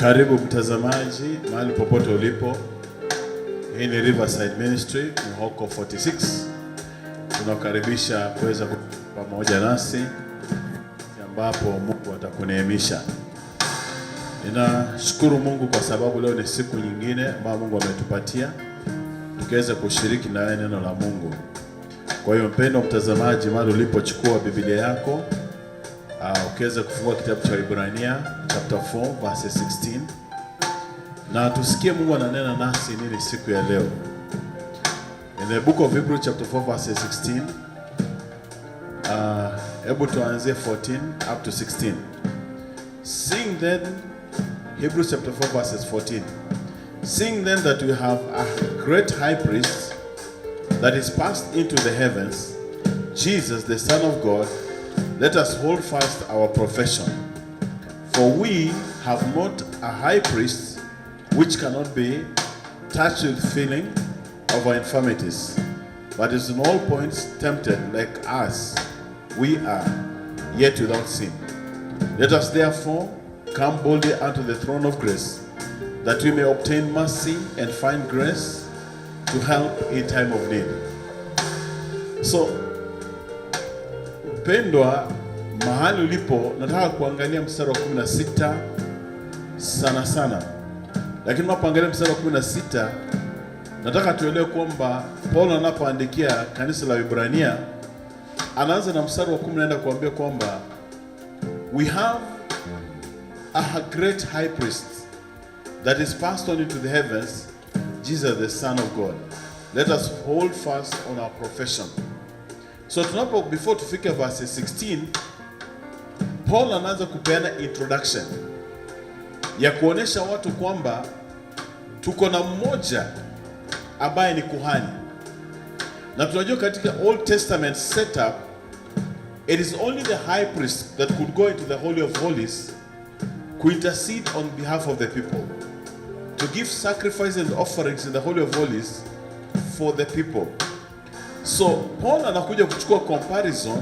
Karibu mtazamaji mahali popote ulipo. Hii ni Riverside Ministry Muhoko 46. Tunakaribisha kuweza pamoja nasi ambapo Mungu atakuneemisha. Ninashukuru Mungu kwa sababu leo ni siku nyingine ambayo Mungu ametupatia tukiweza kushiriki na neno la Mungu. Kwa hiyo mpendwa mtazamaji, mahali ulipochukua Biblia yako, ukiweza kufungua kitabu cha Ibrania chapter 4 verse 16 na tusikie Mungu ananena nasi nini siku ya leo. In the book of Hebrews chapter 4 verse 16, hebu tuanzie 14 up to 16. Seeing then, Hebrews chapter 4 verses 14. Seeing then that we have a great high priest that is passed into the heavens, Jesus the Son of God, let us hold fast our profession. For we have not a high priest which cannot be touched with feeling of our infirmities, but is in all points tempted like us, we are, yet without sin. Let us therefore come boldly unto the throne of grace, that we may obtain mercy and find grace to help in time of need. So, mpendwa, mahali ulipo, nataka kuangalia mstari wa 16 sana. Lakini unapoangalia mstari wa 16, nataka tuelewe kwamba Paulo anapoandikia kanisa la Ibrania, anaanza na mstari wa 10 naenda kuambia kwamba we have a great high priest that is passed on into the heavens, Jesus the Son of God. Let us hold fast on our profession. So before tufike verse 16, Paul anaanza kupeana introduction ya kuonesha watu kwamba tuko na mmoja ambaye ni kuhani. Na tunajua katika Old Testament setup, it is only the high priest that could go into the Holy of Holies to intercede on behalf of the people, to give sacrifices and offerings in the Holy of Holies for the people. So Paul anakuja kuchukua comparison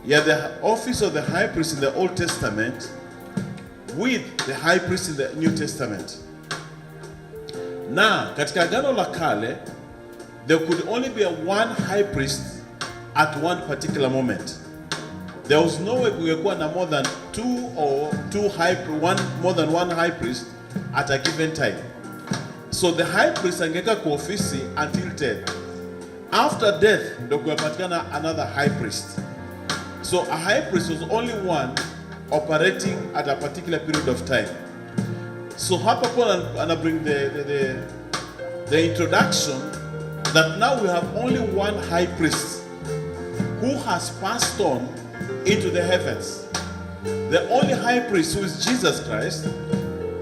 ya the office of the high priest in the Old Testament with the high priest in the New Testament. Na katika Agano la Kale, there could only be one high priest at one particular moment. There was no way kungekuwa na more than one high priest at a given time. So the high priest angekaa kwa ofisi until death. After death, ndio kupatikana another high priest. So a high priest was only one operating at a particular period of time. So hapa Paul ana bring the introduction that now we have only one high priest who has passed on into the heavens. The only high priest, who is Jesus Christ,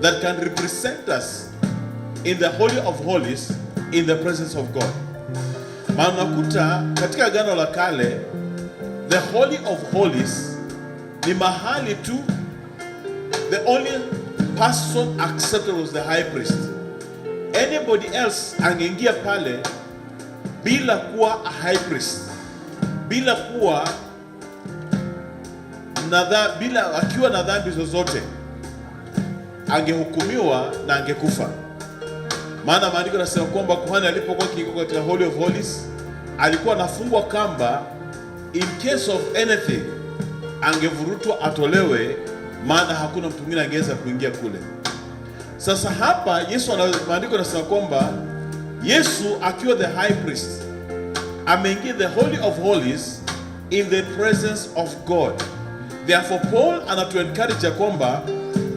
that can represent us in the Holy of Holies in the presence of God. Manakuta katika Agano la Kale, the Holy of Holies ni mahali tu, the only person accepted was the high priest. Anybody else angeingia pale bila kuwa a high priest, bila kuwa bila akiwa na dhambi zozote, angehukumiwa na angekufa. Maana maandiko yanasema kwamba kuhani alipokuwa akiingia katika Holy of Holies alikuwa anafungwa kamba, in case of anything angevurutwa atolewe, maana hakuna mtu mwingine angeweza kuingia kule. Sasa hapa maandiko yanasema kwamba Yesu akiwa the high priest ameingia the Holy of Holies in the presence of God. Therefore Paul anatuencourage kwamba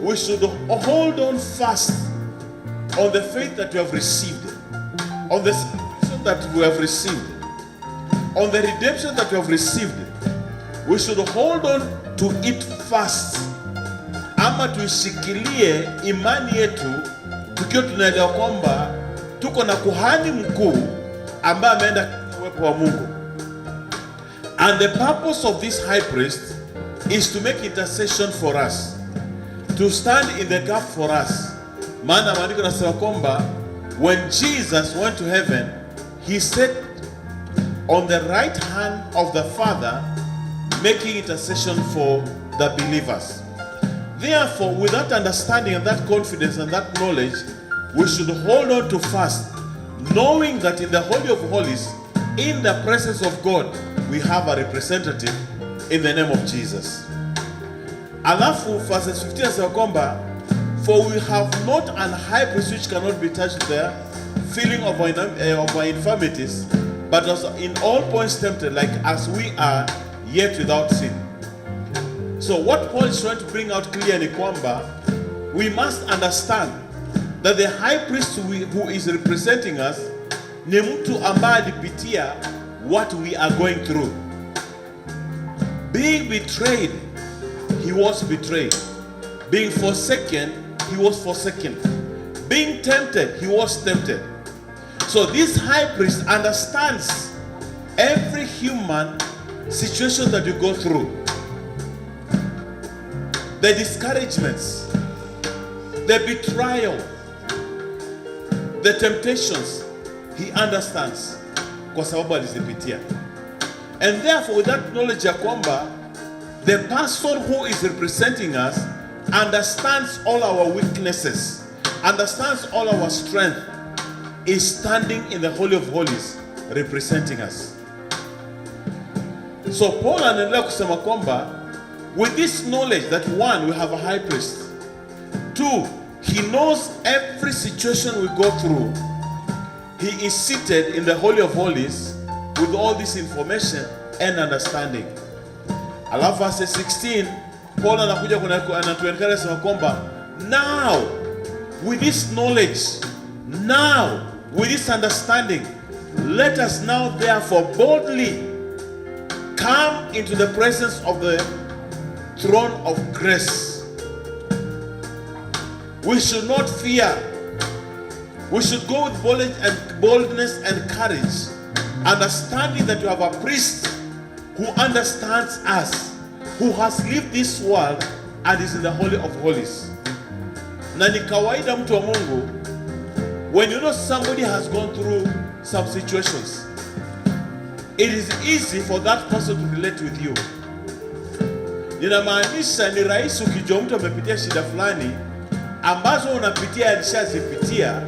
we should hold on fast on the faith that we have received, on the salvation that we have received, on the redemption that we have received. We should hold on to it fast, ama tuishikilie imani yetu tukiwa tunaelewa kwamba tuko na kuhani mkuu ambaye ameenda uwepo wa Mungu. And the purpose of this high priest is to make intercession for us, to stand in the gap for us. Maana maandiko yanasema kwamba when Jesus went to heaven, he sat on the right hand of the Father making intercession for the believers. Therefore, with that understanding and that confidence and that knowledge, we should hold on to fast, knowing that in the Holy of Holies, in the presence of God, we have a representative in the name of Jesus. Alafu verse 15 says kwamba, for we have not an high priest which cannot be touched with the feeling of our infirmities, but also in all points tempted, like as we are, yet without sin. So what Paul is trying to bring out clearly, kwamba we must understand that the high priest who is representing us ni mtu ambaye alipitia what we are going through. Being betrayed, he was betrayed. Being forsaken, he was forsaken. Being tempted, he was tempted. So this high priest understands every human situation that you go through. The discouragements, the betrayal, the temptations, he understands kwa sababu alizipitia. And therefore, with that knowledge ya kwamba the person who is representing us understands all our weaknesses, understands all our strength, is standing in the Holy of Holies representing us. So Paul anaendelea kusema kwamba with this knowledge that one, we have a high priest. Two, he knows every situation we go through. He is seated in the Holy of Holies with all this information and understanding. Alafu verse 16, Paul anakuja anatuencourage sema kwamba now with this knowledge, now with this understanding, let us now therefore boldly come into the presence of the throne of grace. We should not fear. We should go with boldness and courage, understanding that you have a priest who understands us, who has lived this world and is in the Holy of Holies. Na ni kawaida mtu wa Mungu, when you know somebody has gone through some situations, it is easy for that person to relate with you. Ninamaanisha ni rahisi ukijua mtu amepitia shida fulani ambazo unapitia alishazipitia,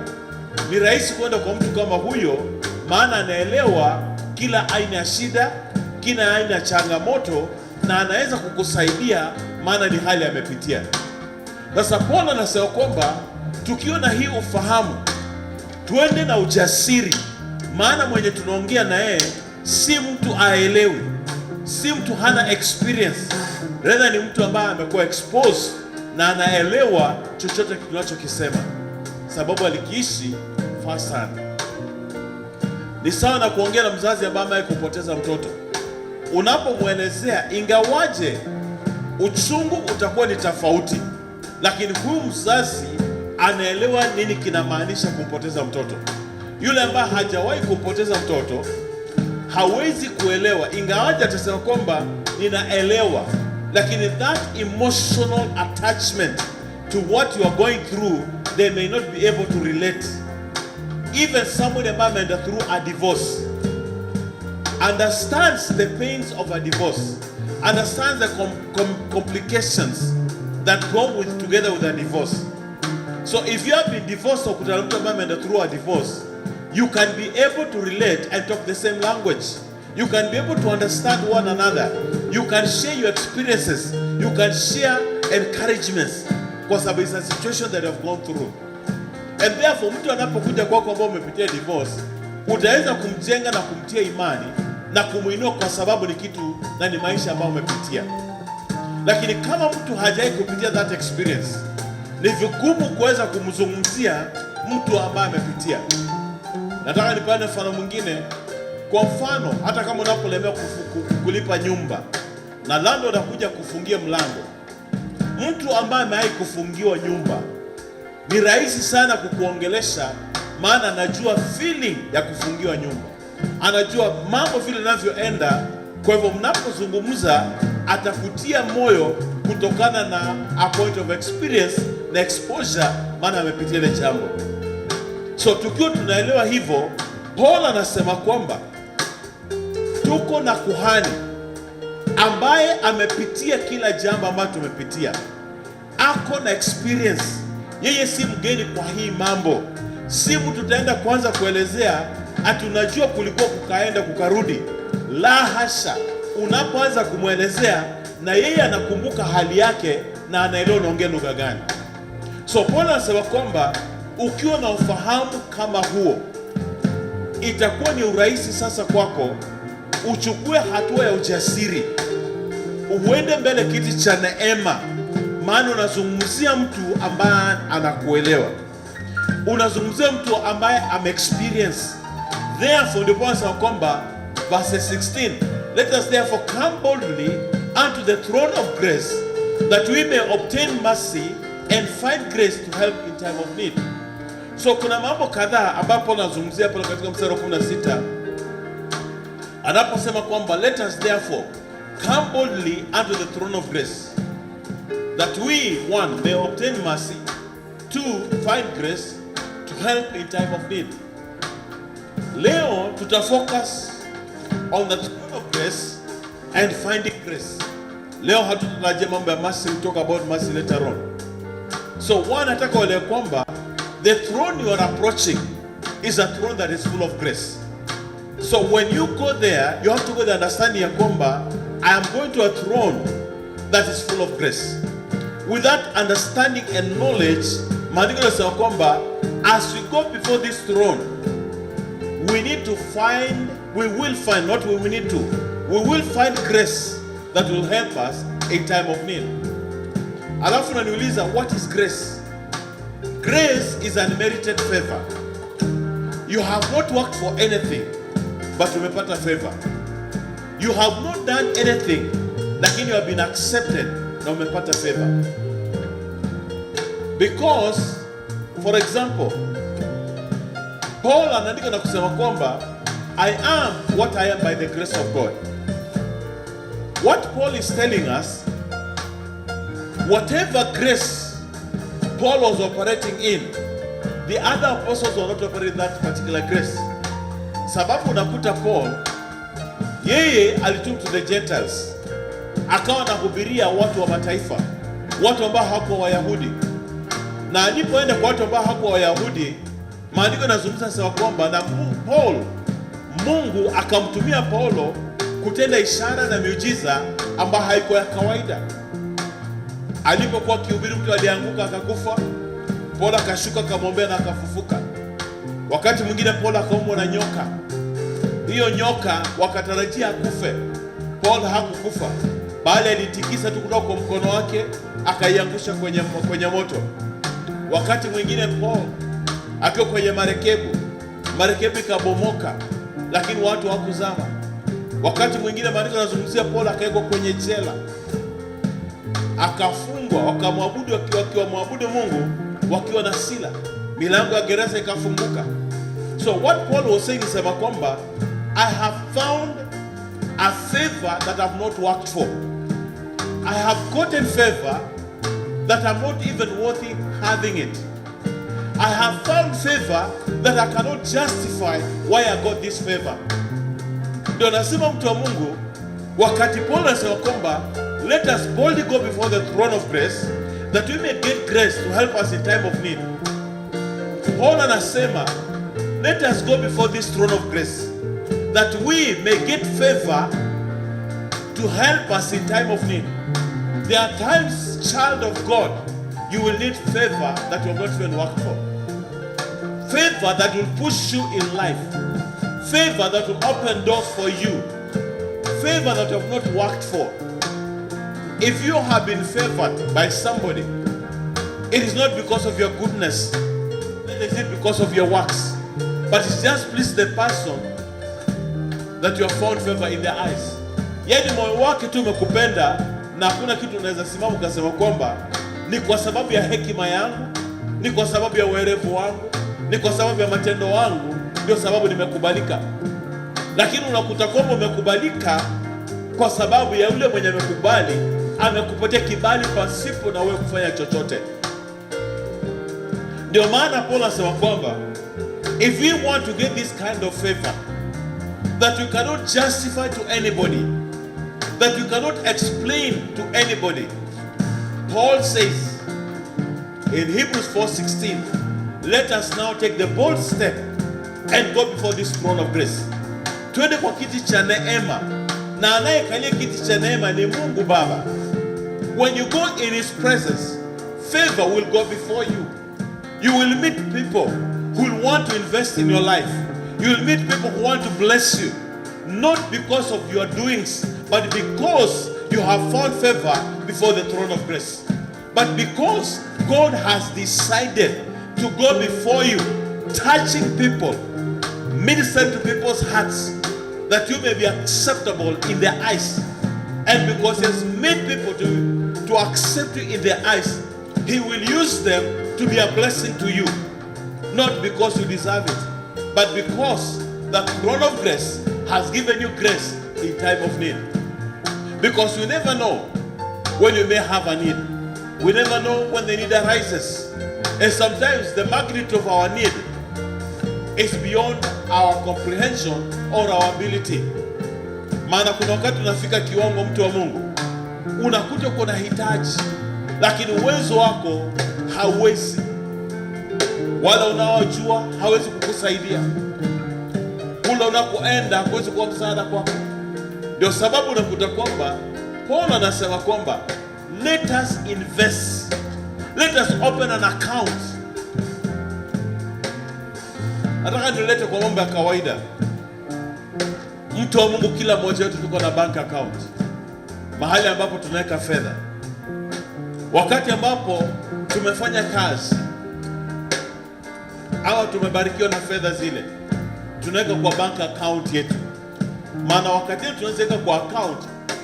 ni rahisi kwenda kwa mtu kama huyo, maana anaelewa kila aina ya shida, kila aina ya changamoto, na anaweza kukusaidia maana ni hali amepitia. Sasa Paulo anasema kwamba tukiona hii ufahamu, tuende na ujasiri, maana mwenye tunaongea na yeye si mtu aelewi, si mtu hana experience, rather ni mtu ambaye amekuwa exposed na anaelewa chochote tunachokisema, sababu alikiishi first hand. Ni sawa na kuongea na mzazi ambaye kupoteza mtoto. Unapomwelezea, ingawaje uchungu utakuwa ni tofauti, lakini huyu mzazi anaelewa nini kinamaanisha kumpoteza mtoto. Yule ambaye hajawahi kumpoteza mtoto hawezi kuelewa, ingawaje atasema kwamba ninaelewa, lakini that emotional attachment to what you are going through, they may not be able to relate. Even somebody ambaye ameenda through a divorce understands the pains of a divorce, understands the complications that go together with a divorce. So if you have been divorced or kutana mtu ambaye ameenda through a divorce, you can be able to relate and talk the same language. You can be able to understand one another. You can share your experiences. You can share encouragements kwa sababu it's a situation that you have gone through. And therefore, mtu anapokuja kwako ambao umepitia divorce, utaweza kumjenga na kumtia imani na kumuinua kwa sababu ni kitu na ni maisha ambayo umepitia. Lakini kama mtu hajawahi kupitia that experience, ni vigumu kuweza kumzungumzia mtu ambaye amepitia. Nataka nipane mfano mwingine. Kwa mfano, hata kama unapolemewa kulipa nyumba na landlord anakuja kufungia mlango, mtu ambaye amewahi kufungiwa nyumba ni rahisi sana kukuongelesha, maana anajua feeling ya kufungiwa nyumba, anajua mambo vile yanavyoenda. Kwa hivyo mnapozungumza atakutia moyo kutokana na a point of experience na exposure, maana amepitia ile jambo. So tukiwa tunaelewa hivyo, Paul anasema kwamba tuko na kuhani ambaye amepitia kila jambo ambalo tumepitia, ako na experience. Yeye si mgeni kwa hii mambo, si mtu tutaenda kuanza kuelezea ati unajua kulikuwa kukaenda kukarudi. La hasha, unapoanza kumwelezea na yeye anakumbuka hali yake na anaelewa unaongea lugha gani. So Paul anasema kwamba ukiwa na ufahamu kama huo, itakuwa ni urahisi sasa kwako uchukue hatua ya ujasiri, uende mbele kiti cha neema, maana unazungumzia mtu ambaye anakuelewa, unazungumzia mtu ambaye ame-experience. Therefore ndio Paul anasema kwamba verse 16, let us therefore come boldly unto the throne of grace, that we may obtain mercy and find grace to help in time of need. So kuna mambo kadhaa ambapo anazungumzia pale katika mstari wa 16 anaposema kwamba let us therefore come boldly unto the throne of grace, that we, one, may obtain mercy, two, find grace to help in time of need. Leo tutafocus on the throne of grace and finding grace. Leo hatutarajia mambo ya mercy, we'll talk about mercy later on. So one, nataka uelewe kwamba the throne you are approaching is a throne that is full of grace. So when you go there, you have to go with the understanding ya kwamba I am going to a throne that is full of grace. With that understanding and knowledge, maandiko yanasema kwamba as we go before this throne, we will find grace that will help us in time of need. Alafu naniuliza, what is grace? Grace is unmerited favor. You have not worked for anything, but umepata favor. You have not done anything, lakini you have been accepted na umepata favor. Because, for example, Paul anaandika na kusema kwamba I am what I am by the grace of God. What Paul is telling us, whatever grace Paul was operating in, the other apostles were not operating that particular grace. Sababu unakuta Paul, yeye alitumwa to the Gentiles, akawa anahubiria watu wa mataifa, watu ambao hawakuwa Wayahudi. Na alipoenda kwa watu ambao hawakuwa Wayahudi, maandiko yanazungumza sawa kwamba na Mungu akamtumia Paulo kutenda ishara na miujiza ambayo haikuwa ya kawaida. Alipokuwa akihubiri, mtu alianguka akakufa, Paulo akashuka akamwombea na akafufuka. Wakati mwingine Paulo akaumwa na nyoka. Hiyo nyoka wakatarajia akufe. Paulo hakukufa, bali alitikisa tu kutoka kwa mkono wake akaiangusha kwenye moto. Wakati mwingine Paulo akiwa kwenye marekebu ikabomoka, lakini watu hawakuzama. Wakati mwingine maandiko yanazungumzia Paulo akawekwa kwenye jela, akafungwa, wakamwabudu wakiwa Mungu wakiwa na sila, milango ya gereza ikafunguka. So what Paul was saying is kwamba I have found a favor that I have not worked for. I have gotten favor that I'm not even worthy having it. I have found favor that I cannot justify why I got this favor. Ndio nasema mtu wa Mungu, wakati Paul anasema kwamba let us boldly go before the throne of grace, that we may get grace to help us in time of need. Paul anasema let us go before this throne of grace, that we may get favor to help us in time of need. There are times, child of God, you will need favor that you have not even worked for. Favor that will push you in life. Favor that will open doors for you. Favor that you have not worked for. If you have been favored by somebody, it is not because of your goodness, it is because of your works, but it's just please the person that you have found favor in their eyes. Yaani moyo wake tu umekupenda na hakuna kitu unaweza simama ukasema kwamba ni kwa sababu ya hekima yangu, ni kwa sababu ya uerevu wangu, ni kwa sababu ya matendo wangu ndio sababu nimekubalika. Lakini unakuta kwamba umekubalika kwa sababu ya yule mwenye amekubali, amekupatia kibali pasipo na wewe kufanya chochote. Ndio maana Paul anasema kwamba if we want to get this kind of favor that we cannot justify to anybody, that we cannot explain to anybody, Paul says in Hebrews 4:16, let us now take the bold step and go before this throne of grace. Twende kwa kiti cha neema, na anayekalia kiti cha neema ni Mungu Baba. When you go in his presence, favor will go before you. You will meet people who will want to invest in your life. You will meet people who want to bless you, not because of your doings, but because you have found favor before the throne of grace. But because God has decided to go before you, touching people, ministering to people's hearts, that you may be acceptable in their eyes. And because he has made people to accept you in their eyes, he will use them to be a blessing to you. Not because you deserve it, but because the throne of grace has given you grace in time of need. Because you never know when you may have a need. We never know when the need arises. And sometimes the magnitude of our need is beyond our comprehension or our ability. Maana kuna wakati unafika kiwango, mtu wa Mungu, unakuja kuna hitaji, lakini uwezo wako hauwezi, wala unaojua hawezi kukusaidia. Kula unakoenda hawezi kuwa msaada kwako. Ndio sababu unakuta kwamba Paul anasema kwamba let us invest, let us open an account. Nataka nilete kwa mambo ya kawaida. Mtu wa Mungu, kila mmoja wetu tuko na bank account, mahali ambapo tunaweka fedha. Wakati ambapo tumefanya kazi au tumebarikiwa na fedha zile, tunaweka kwa bank account yetu. Maana wakati tunaweka kwa account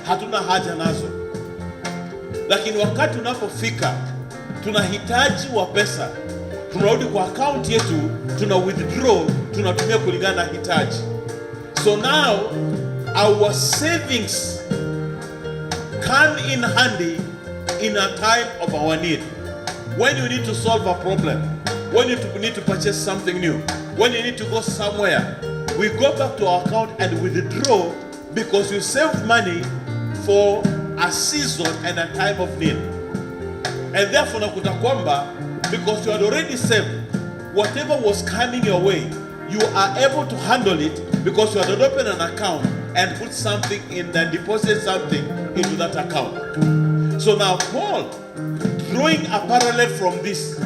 hatuna haja nazo, lakini wakati unapofika tunahitaji wa pesa, tunarudi kwa account yetu, tuna withdraw, tunatumia kulingana na hitaji. So now our savings come in handy in a time of our need. When you need to solve a problem, when you need to purchase something new, when you need to go somewhere, we go back to our account and withdraw, because you saved money for a season and a time of need. And therefore nakuta kwamba, because you had already saved, whatever was coming your way, you are able to handle it because you had opened an account and put something in and deposit something into that account. So now Paul, drawing a parallel from this,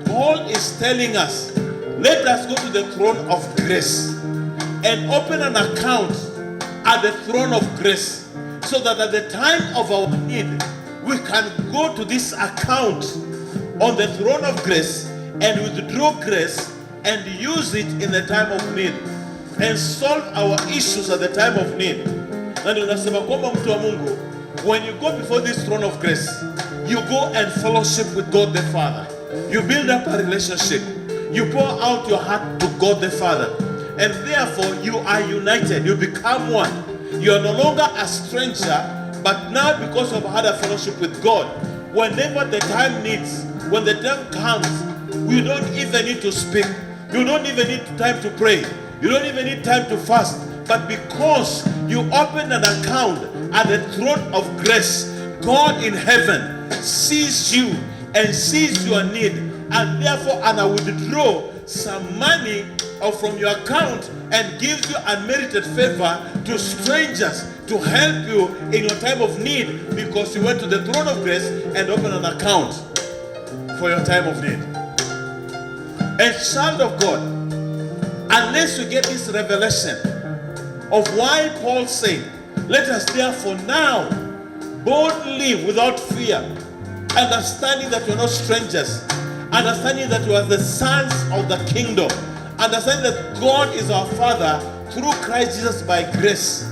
Paul is telling us, let us go to the throne of grace and open an account at the throne of grace, so that at the time of our need, we can go to this account on the throne of grace and withdraw grace and use it in the time of need and solve our issues at the time of need. Na ndio nasema kwamba mtu wa Mungu, when you go before this throne of grace, you go and fellowship with God the Father. You build up a relationship. You pour out your heart to God the Father. And therefore you are united. You become one. You are no longer a stranger, but now because of had a fellowship with God, whenever the time needs, when the time comes, we don't even need to speak. You don't even need time to pray. You don't even need time to fast. But because you open an account at the throne of grace, God in heaven sees you and sees your need, and therefore I will withdraw some money from your account and gives you unmerited favor to strangers to help you in your time of need, because you went to the throne of grace and opened an account for your time of need. And child of God, unless you get this revelation of why Paul said, let us therefore now boldly without fear, understanding that you are not strangers, understanding that you are the sons of the kingdom, understanding that God is our Father through Christ Jesus by grace,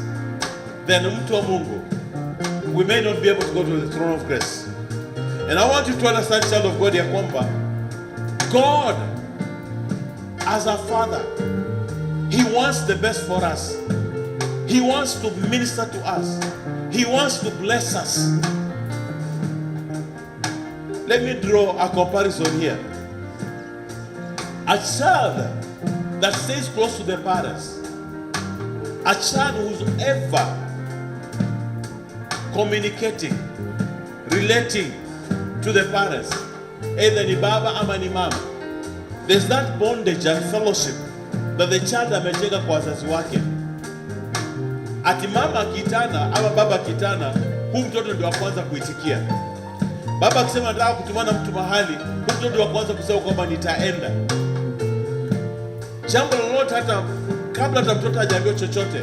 then mtu wa Mungu, we may not be able to go to the throne of grace. And I want you to understand, child of God, ya kwamba God as a Father, He wants the best for us. He wants to minister to us. He wants to bless us. Let me draw a comparison here. A child that stays close to the parents, a child who's ever communicating, relating to the parents, either ni baba ama ni mama. There's that bondage and fellowship that the child amejenga kwa wazazi wake. Ati mama akitana ama baba akitana, huyu mtoto ndio wa kwanza kuitikia. Baba akisema nataka kutumana mtu mahali, huyu mtoto ndio wa kwanza kusema kwamba nitaenda. Jambo lolote, hata kabla hata mtoto hajaambiwa chochote,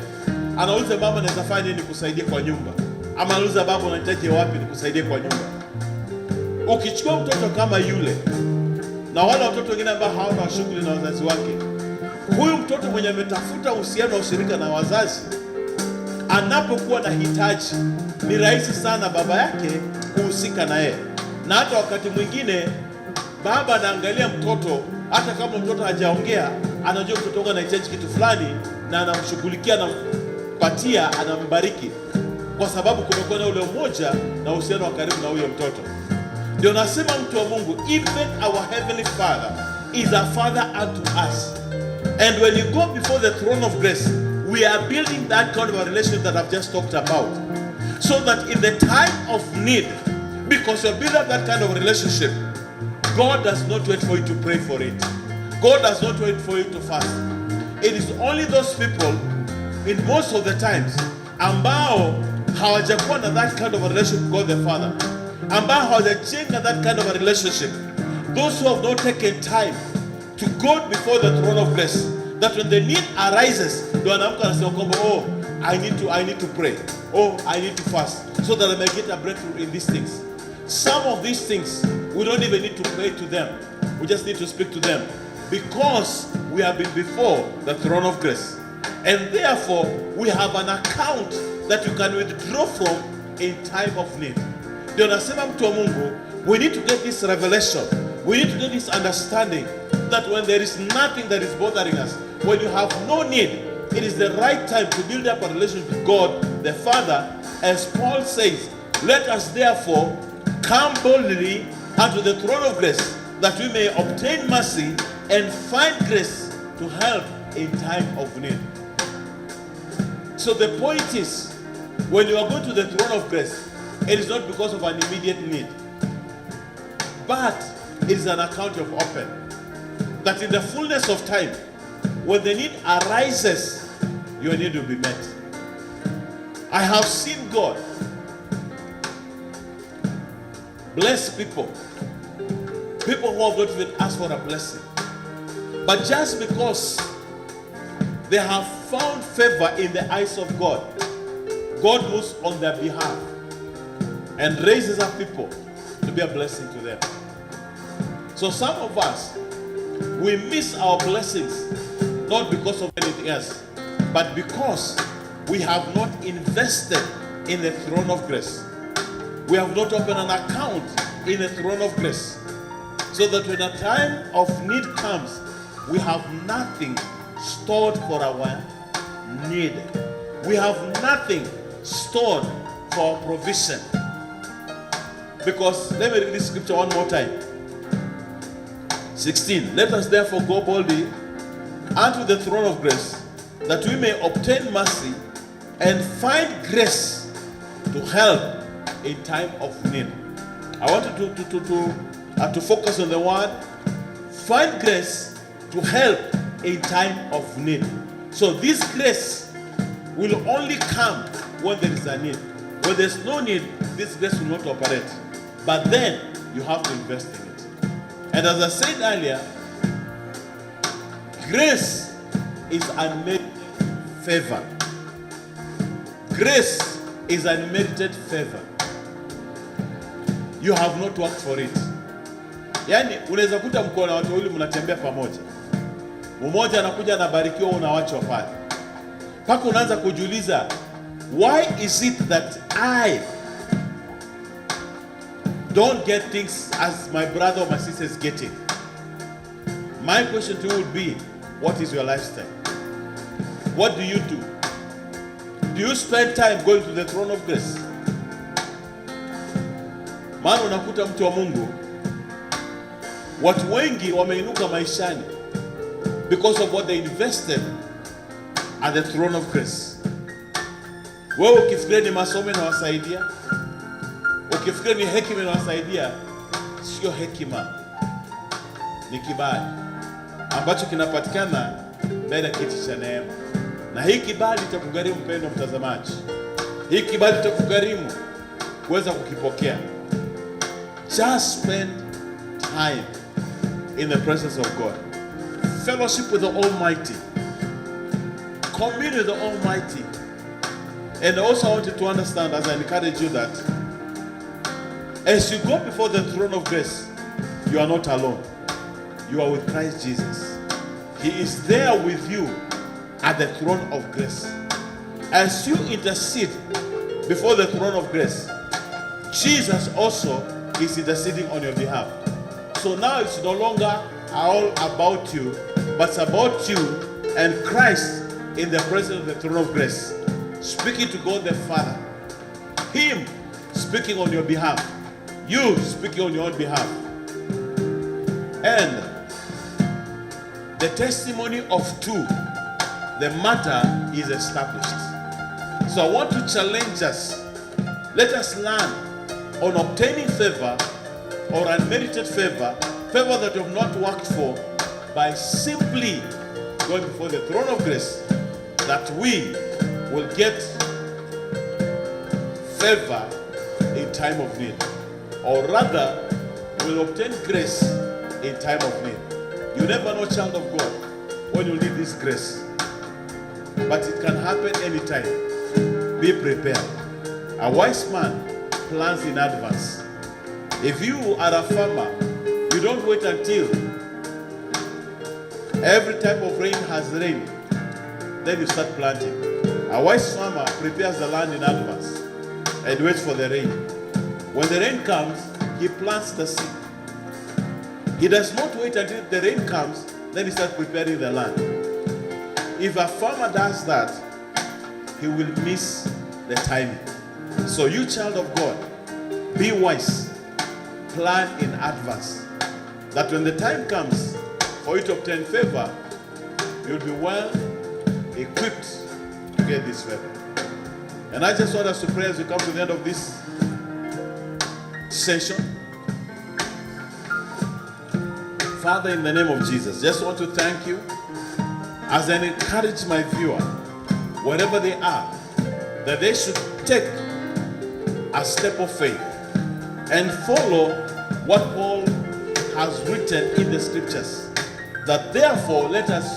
anauliza mama, naweza fanya nini nikusaidie kwa nyumba? Ama anauliza baba, unahitaji wapi nikusaidie kwa nyumba? Ukichukua mtoto kama yule na wale watoto wengine ambao hawana shughuli na wazazi wake, huyu mtoto mwenye ametafuta uhusiano wa ushirika na wazazi, anapokuwa na hitaji, ni rahisi sana baba yake kuhusika na yeye. Na hata wakati mwingine baba anaangalia mtoto, hata kama mtoto hajaongea, anajua mtoto wake anahitaji kitu fulani na anamshughulikia, anampatia, anambariki, kwa sababu kumekuwa na ule umoja na uhusiano wa karibu na huyo mtoto. Ndio nasema mtu wa Mungu, even our heavenly Father is a father unto us. And when you go before the throne of grace, we are building that kind of a relationship that I've just talked about. So that in the time of need, because you're building up that kind of relationship, God does not wait for you to pray for it. God does not wait for you to fast. It is only those people, in most of the times, ambao hawajakuwa na that kind of a relationship with God the Father, ambao hawajajenga that kind of a relationship, those who have not taken time to go before the throne of grace, that when the need arises, ndio anaamka anasema kwamba, oh, I need to pray, oh, I need to fast, so that I may get a breakthrough in these things. Some of these things, we don't even need to pray to them. We just need to speak to them, because we have been before the throne of grace. And therefore, we have an account that you can withdraw from in time of need. Ndio nasema mtu wa Mungu, we need to get this revelation. We need to get this understanding that when there is nothing that is bothering us, when you have no need, it is the right time to build up a relationship with God the Father. As Paul says, let us therefore come boldly unto the throne of grace, that we may obtain mercy and find grace to help in time of need. So the point is, when you are going to the throne of grace, it is not because of an immediate need, but it is an account of open. That in the fullness of time, when the need arises, your need will be met. I have seen God bless people who have not even asked for a blessing, but just because they have found favor in the eyes of God, God moves on their behalf and raises up people to be a blessing to them. So some of us, we miss our blessings not because of anything else, but because we have not invested in the throne of grace. We have not opened an account in the throne of grace, so that when a time of need comes, we have nothing stored for our need. We have nothing stored for our provision. Because, let me read this scripture one more time. 16. Let us therefore go boldly unto the throne of grace, that we may obtain mercy and find grace to help in time of need. I want you to focus on the word find grace to help in time of need. So this grace will only come when there is a need. When there's no need, this grace will not operate. But then you have to invest in it. And as I said earlier, grace is unmerited favor. Grace is unmerited favor. You have not worked for it. Yani, unaweza kuta mko na watu wawili mnatembea pamoja. Mmoja anakuja anabarikiwa, unawachwa pale. Paka unaanza kujiuliza, why is it that I don't get things as my brother or my sister is getting? My question to you would be, what is your lifestyle? What do you do? Do you spend time going to the throne of grace? Maana unakuta mtu wa Mungu, watu wengi wameinuka maishani because of what they invested at the throne of grace. Wewe ukifikiria ni masomo na wasaidia, ukifikiria ni hekima na wasaidia, sio hekima, ni kibali ambacho kinapatikana mbele ya kiti cha neema, na hii kibali itakugharimu mpendwa mtazamaji, hii kibali itakugharimu kuweza kukipokea. Just spend time in the presence of God, fellowship with the Almighty, commune with the Almighty. And also I want you to understand, as I encourage you, that as you go before the throne of grace, you are not alone. You are with Christ Jesus. He is there with you at the throne of grace. As you intercede before the throne of grace, Jesus also is interceding on your behalf. So now it's no longer all about you, but it's about you and Christ in the presence of the throne of grace, speaking to God the Father, Him speaking on your behalf, you speaking on your own behalf. And the testimony of two, the matter is established. So I want to challenge us. Let us learn on obtaining favor or unmerited favor, favor that you have not worked for, by simply going before the throne of grace, that we will get favor in time of need, or rather will obtain grace in time of need. You never know, child of God, when you need this grace, but it can happen anytime. Be prepared. A wise man plans in advance. If you are a farmer, you don't wait until every type of rain has rained, then you start planting. A wise farmer prepares the land in advance and waits for the rain. When the rain comes, he plants the seed. He does not wait until the rain comes, then he starts preparing the land. If a farmer does that, he will miss the timing. So you, child of God, be wise. Plan in advance, that when the time comes for you to obtain favor, you'll be well equipped to get this favor. And I just want us to pray as we come to the end of this session. Father, in the name of Jesus, just want to thank you as I encourage my viewer, wherever they are, that they should take a step of faith and follow what Paul has written in the scriptures. That therefore let us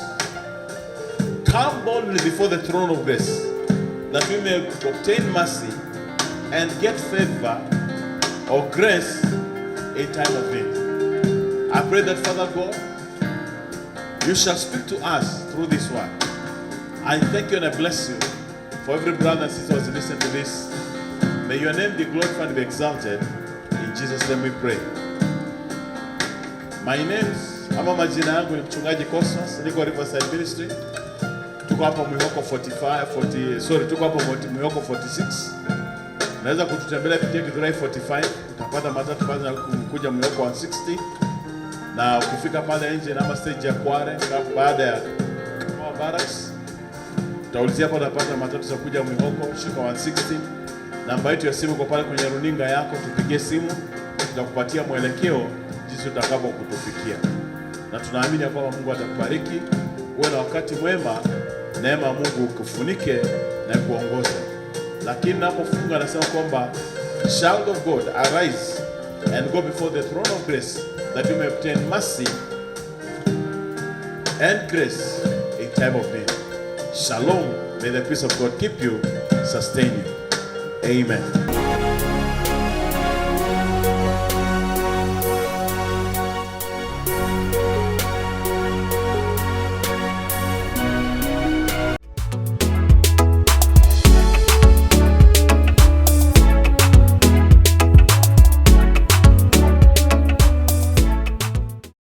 come boldly before the throne of grace, that we may obtain mercy and get favor or grace in time of need. I pray that, Father God, you shall speak to us through this word. I thank you and I bless you for every brother and sister who has listened to this. May your name be glorified and be exalted. In Jesus' name we pray. My name ama majina yangu ni Mchungaji Cosmas, niko Riverside Ministry. Tuko hapa Mwihoko 45, tuko hapa Mwihoko 46. Naweza kututembelea kupitia Githurai 45, utapata matatu kwanza kuja Mwihoko 160. Na ukifika pale nje na stage ya Kware, baada ya Barracks, utaulizia hapo utapata matatu za kuja Mwihoko, shuka 160. Namba yetu ya simu kwa pale kwenye runinga yako, tupigie simu, tutakupatia mwelekeo jinsi utakapokutufikia. Na tunaamini kwamba Mungu atakubariki, uwe na wakati mwema, neema ya Mungu ukufunike na kuongoza. Lakini napofunga anasema kwamba, child of God, arise and go before the throne of grace, that you may obtain mercy and grace in time of need. Shalom. May the peace of God keep you, sustain you. Amen.